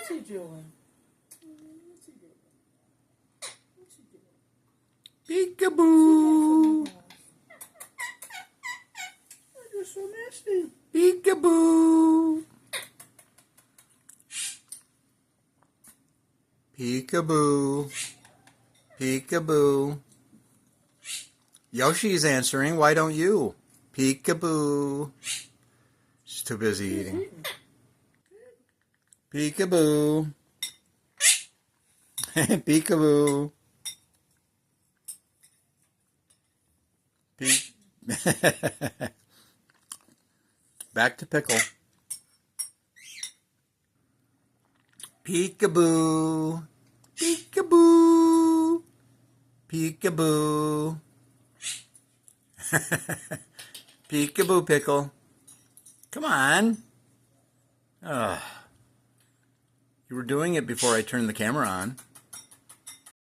What's he doing? Peekaboo. You're so nasty. Peekaboo. Peekaboo. Peekaboo. Yoshi's answering. Why don't you? Peekaboo. She's too busy eating. Peekaboo. Peekaboo. Peek. Back to Pickle. Peekaboo. Peekaboo. Peekaboo. Peekaboo, Pickle. Come on. You were doing it before I turned the camera on.